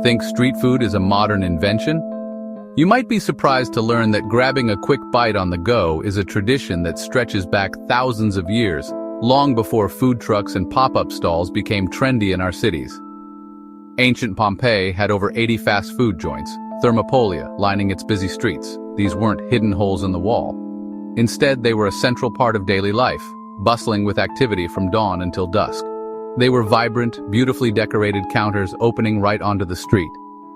Think street food is a modern invention? You might be surprised to learn that grabbing a quick bite on the go is a tradition that stretches back thousands of years, long before food trucks and pop-up stalls became trendy in our cities. Ancient Pompeii had over 80 fast food joints, thermopolia, lining its busy streets. These weren't hidden holes in the wall. Instead, they were a central part of daily life, bustling with activity from dawn until dusk. They were vibrant, beautifully decorated counters opening right onto the street.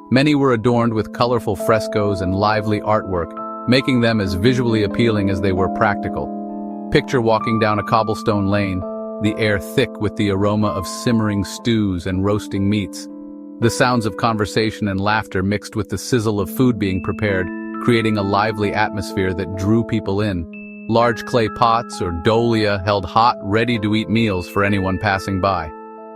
Many were adorned with colorful frescoes and lively artwork, making them as visually appealing as they were practical. Picture walking down a cobblestone lane, the air thick with the aroma of simmering stews and roasting meats. The sounds of conversation and laughter mixed with the sizzle of food being prepared, creating a lively atmosphere that drew people in. Large clay pots or dolia held hot, ready-to-eat meals for anyone passing by.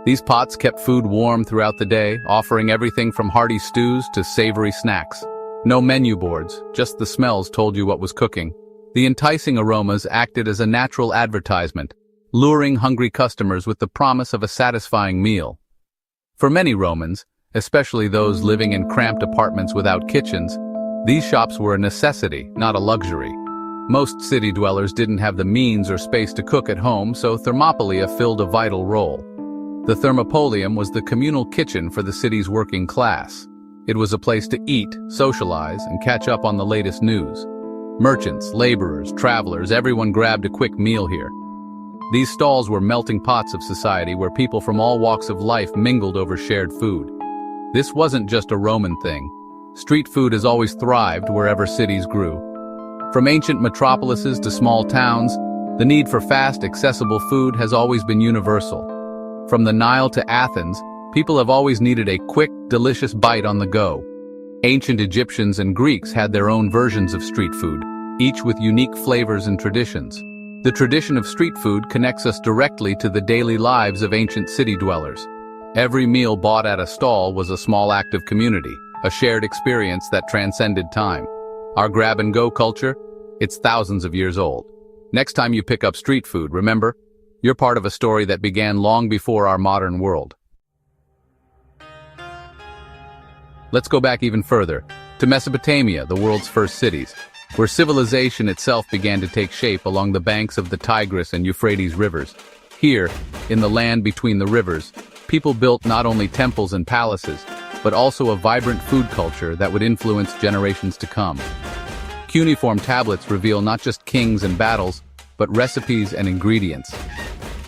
These pots kept food warm throughout the day, offering everything from hearty stews to savory snacks. No menu boards, just the smells told you what was cooking. The enticing aromas acted as a natural advertisement, luring hungry customers with the promise of a satisfying meal. For many Romans, especially those living in cramped apartments without kitchens, these shops were a necessity, not a luxury. Most city dwellers didn't have the means or space to cook at home, so thermopolia filled a vital role. The thermopolium was the communal kitchen for the city's working class. It was a place to eat, socialize, and catch up on the latest news. Merchants, laborers, travelers, everyone grabbed a quick meal here. These stalls were melting pots of society where people from all walks of life mingled over shared food. This wasn't just a Roman thing. Street food has always thrived wherever cities grew. From ancient metropolises to small towns, the need for fast, accessible food has always been universal. From the Nile to Athens, people have always needed a quick, delicious bite on the go. Ancient Egyptians and Greeks had their own versions of street food, each with unique flavors and traditions. The tradition of street food connects us directly to the daily lives of ancient city dwellers. Every meal bought at a stall was a small act of community, a shared experience that transcended time. Our grab-and-go culture, it's thousands of years old. Next time you pick up street food, remember, you're part of a story that began long before our modern world. Let's go back even further, to Mesopotamia, the world's first cities, where civilization itself began to take shape along the banks of the Tigris and Euphrates rivers. Here, in the land between the rivers, people built not only temples and palaces, but also a vibrant food culture that would influence generations to come. Cuneiform tablets reveal not just kings and battles, but recipes and ingredients.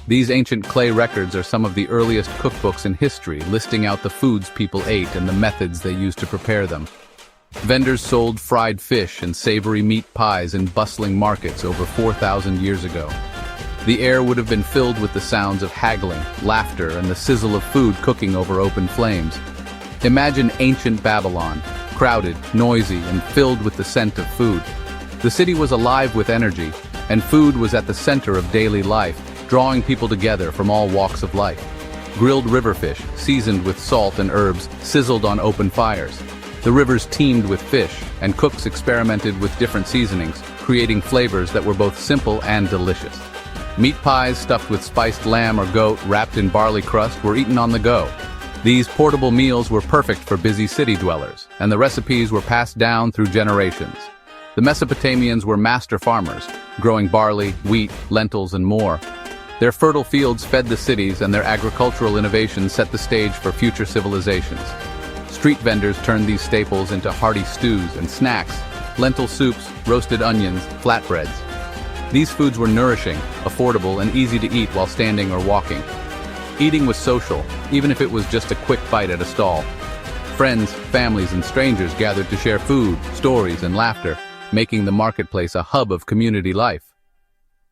These ancient clay records are some of the earliest cookbooks in history, listing out the foods people ate and the methods they used to prepare them. Vendors sold fried fish and savory meat pies in bustling markets over 4,000 years ago. The air would have been filled with the sounds of haggling, laughter, and the sizzle of food cooking over open flames. Imagine ancient Babylon, crowded, noisy, and filled with the scent of food. The city was alive with energy, and food was at the center of daily life, drawing people together from all walks of life. Grilled riverfish, seasoned with salt and herbs, sizzled on open fires. The rivers teemed with fish, and cooks experimented with different seasonings, creating flavors that were both simple and delicious. Meat pies stuffed with spiced lamb or goat wrapped in barley crust were eaten on the go. These portable meals were perfect for busy city dwellers, and the recipes were passed down through generations. The Mesopotamians were master farmers, growing barley, wheat, lentils, and more. Their fertile fields fed the cities, and their agricultural innovations set the stage for future civilizations. Street vendors turned these staples into hearty stews and snacks, lentil soups, roasted onions, flatbreads. These foods were nourishing, affordable, and easy to eat while standing or walking. Eating was social, even if it was just a quick bite at a stall. Friends, families, and strangers gathered to share food, stories, and laughter, making the marketplace a hub of community life.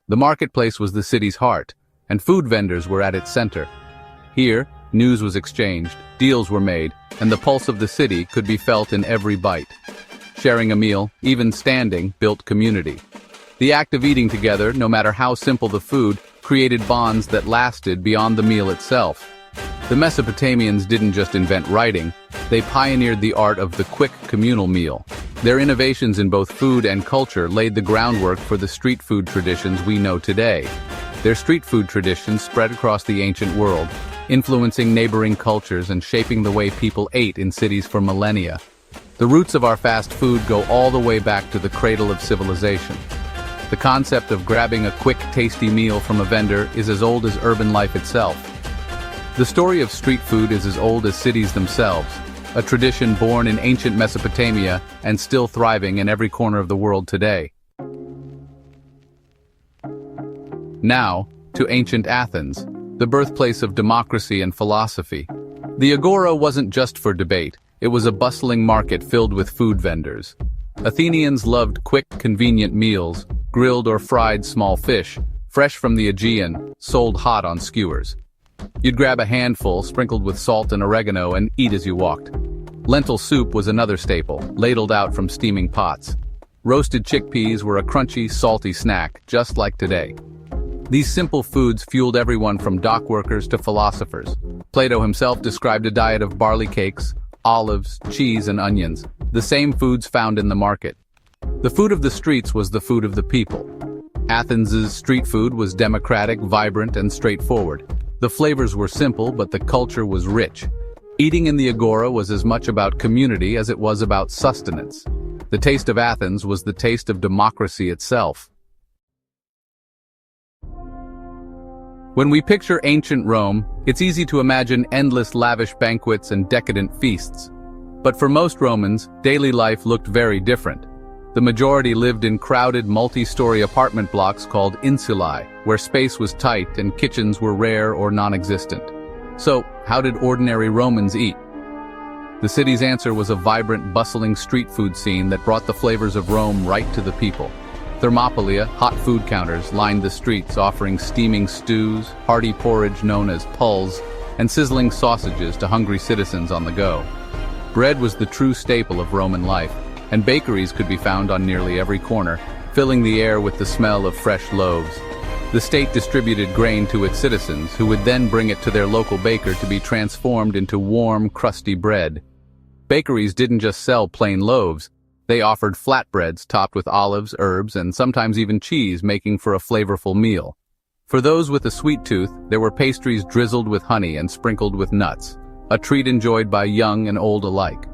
The marketplace was the city's heart, and food vendors were at its center. Here, news was exchanged, deals were made, and the pulse of the city could be felt in every bite. Sharing a meal, even standing, built community. The act of eating together, no matter how simple the food, created bonds that lasted beyond the meal itself. The Mesopotamians didn't just invent writing, they pioneered the art of the quick communal meal. Their innovations in both food and culture laid the groundwork for the street food traditions we know today. Their street food traditions spread across the ancient world, influencing neighboring cultures and shaping the way people ate in cities for millennia. The roots of our fast food go all the way back to the cradle of civilization. The concept of grabbing a quick, tasty meal from a vendor is as old as urban life itself. The story of street food is as old as cities themselves, a tradition born in ancient Mesopotamia and still thriving in every corner of the world today. Now, to ancient Athens, the birthplace of democracy and philosophy. The agora wasn't just for debate, it was a bustling market filled with food vendors. Athenians loved quick, convenient meals, grilled or fried small fish, fresh from the Aegean, sold hot on skewers. You'd grab a handful, sprinkled with salt and oregano, and eat as you walked. Lentil soup was another staple, ladled out from steaming pots. Roasted chickpeas were a crunchy, salty snack, just like today. These simple foods fueled everyone from dock workers to philosophers. Plato himself described a diet of barley cakes, olives, cheese, and onions, the same foods found in the market. The food of the streets was the food of the people. Athens's street food was democratic, vibrant, and straightforward. The flavors were simple, but the culture was rich. Eating in the agora was as much about community as it was about sustenance. The taste of Athens was the taste of democracy itself. When we picture ancient Rome, it's easy to imagine endless lavish banquets and decadent feasts. But for most Romans, daily life looked very different. The majority lived in crowded multi-story apartment blocks called insulae, where space was tight and kitchens were rare or non-existent. So, how did ordinary Romans eat? The city's answer was a vibrant, bustling street food scene that brought the flavors of Rome right to the people. Thermopylae, hot food counters, lined the streets offering steaming stews, hearty porridge known as pulse, and sizzling sausages to hungry citizens on the go. Bread was the true staple of Roman life, and bakeries could be found on nearly every corner, filling the air with the smell of fresh loaves. The state distributed grain to its citizens, who would then bring it to their local baker to be transformed into warm, crusty bread. Bakeries didn't just sell plain loaves. They offered flatbreads topped with olives, herbs, and sometimes even cheese, making for a flavorful meal. For those with a sweet tooth, there were pastries drizzled with honey and sprinkled with nuts, a treat enjoyed by young and old alike.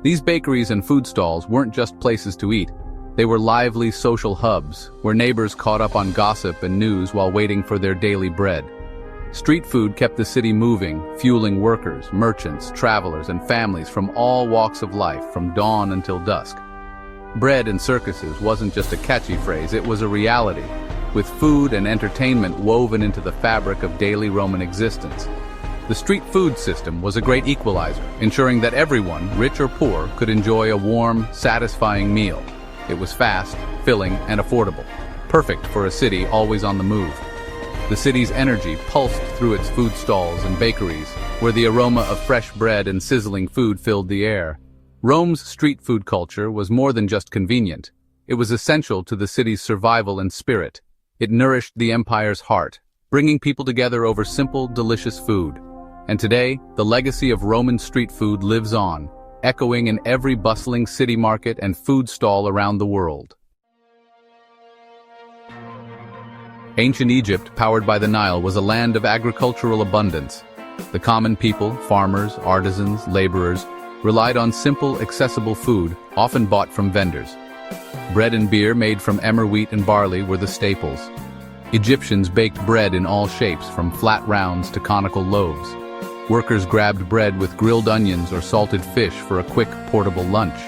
These bakeries and food stalls weren't just places to eat. They were lively social hubs, where neighbors caught up on gossip and news while waiting for their daily bread. Street food kept the city moving, fueling workers, merchants, travelers, and families from all walks of life, from dawn until dusk. Bread in circuses wasn't just a catchy phrase, it was a reality, with food and entertainment woven into the fabric of daily Roman existence. The street food system was a great equalizer, ensuring that everyone, rich or poor, could enjoy a warm, satisfying meal. It was fast, filling, and affordable, perfect for a city always on the move. The city's energy pulsed through its food stalls and bakeries, where the aroma of fresh bread and sizzling food filled the air. Rome's street food culture was more than just convenient. It was essential to the city's survival and spirit. It nourished the empire's heart, bringing people together over simple, delicious food. And today, the legacy of Roman street food lives on, echoing in every bustling city market and food stall around the world. Ancient Egypt, powered by the Nile, was a land of agricultural abundance. The common people, farmers, artisans, laborers, relied on simple, accessible food, often bought from vendors. Bread and beer made from emmer wheat and barley were the staples. Egyptians baked bread in all shapes, from flat rounds to conical loaves. Workers grabbed bread with grilled onions or salted fish for a quick, portable lunch.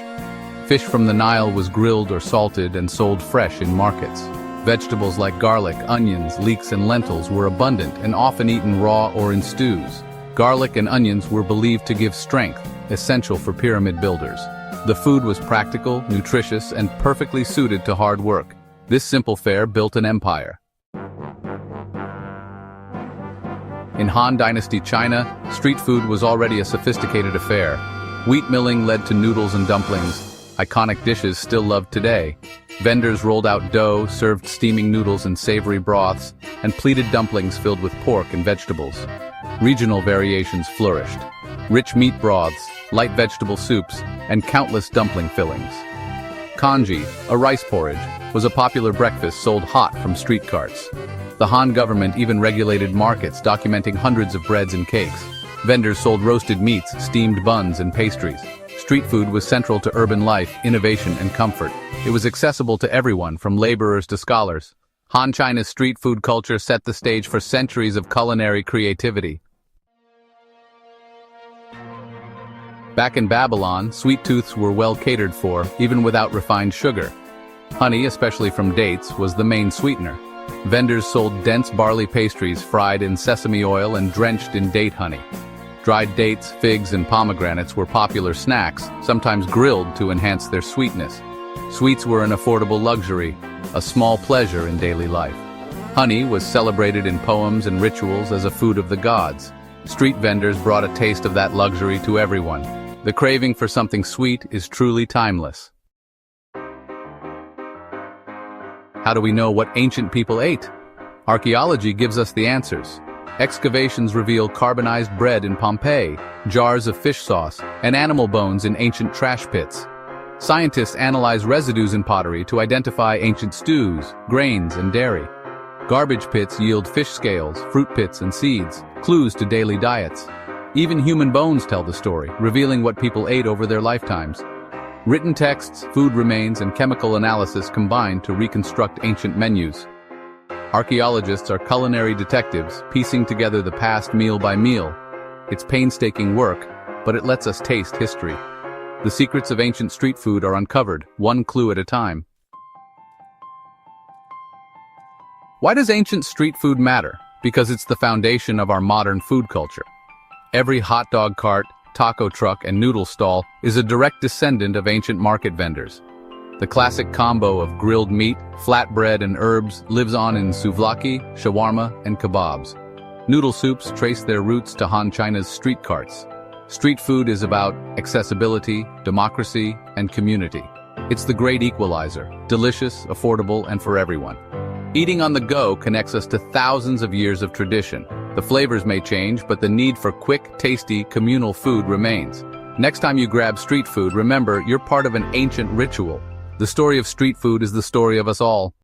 Fish from the Nile was grilled or salted and sold fresh in markets. Vegetables like garlic, onions, leeks, and lentils were abundant and often eaten raw or in stews. Garlic and onions were believed to give strength, essential for pyramid builders. The food was practical, nutritious, and perfectly suited to hard work. This simple fare built an empire. In Han Dynasty China, street food was already a sophisticated affair. Wheat milling led to noodles and dumplings, iconic dishes still loved today. Vendors rolled out dough, served steaming noodles and savory broths, and pleated dumplings filled with pork and vegetables. Regional variations flourished. Rich meat broths, light vegetable soups, and countless dumpling fillings. Congee, a rice porridge, was a popular breakfast sold hot from street carts. The Han government even regulated markets, documenting hundreds of breads and cakes. Vendors sold roasted meats, steamed buns, and pastries. Street food was central to urban life, innovation, and comfort. It was accessible to everyone, from laborers to scholars. Han China's street food culture set the stage for centuries of culinary creativity. Back in Babylon, sweet tooths were well catered for, even without refined sugar. Honey, especially from dates, was the main sweetener. Vendors sold dense barley pastries fried in sesame oil and drenched in date honey. Dried dates, figs, and pomegranates were popular snacks, sometimes grilled to enhance their sweetness. Sweets were an affordable luxury, a small pleasure in daily life. Honey was celebrated in poems and rituals as a food of the gods. Street vendors brought a taste of that luxury to everyone. The craving for something sweet is truly timeless. How do we know what ancient people ate? Archaeology gives us the answers. Excavations reveal carbonized bread in Pompeii, jars of fish sauce, and animal bones in ancient trash pits. Scientists analyze residues in pottery to identify ancient stews, grains, and dairy. Garbage pits yield fish scales, fruit pits, and seeds, clues to daily diets. Even human bones tell the story, revealing what people ate over their lifetimes. Written texts, food remains, and chemical analysis combine to reconstruct ancient menus. Archaeologists are culinary detectives, piecing together the past meal by meal. It's painstaking work, but it lets us taste history. The secrets of ancient street food are uncovered, one clue at a time. Why does ancient street food matter? Because it's the foundation of our modern food culture. Every hot dog cart, taco truck, and noodle stall is a direct descendant of ancient market vendors. The classic combo of grilled meat, flatbread, and herbs lives on in souvlaki, shawarma, and kebabs. Noodle soups trace their roots to Han China's street carts. Street food is about accessibility, democracy, and community. It's the great equalizer, delicious, affordable, and for everyone. Eating on the go connects us to thousands of years of tradition. The flavors may change, but the need for quick, tasty, communal food remains. Next time you grab street food, remember, you're part of an ancient ritual. The story of street food is the story of us all.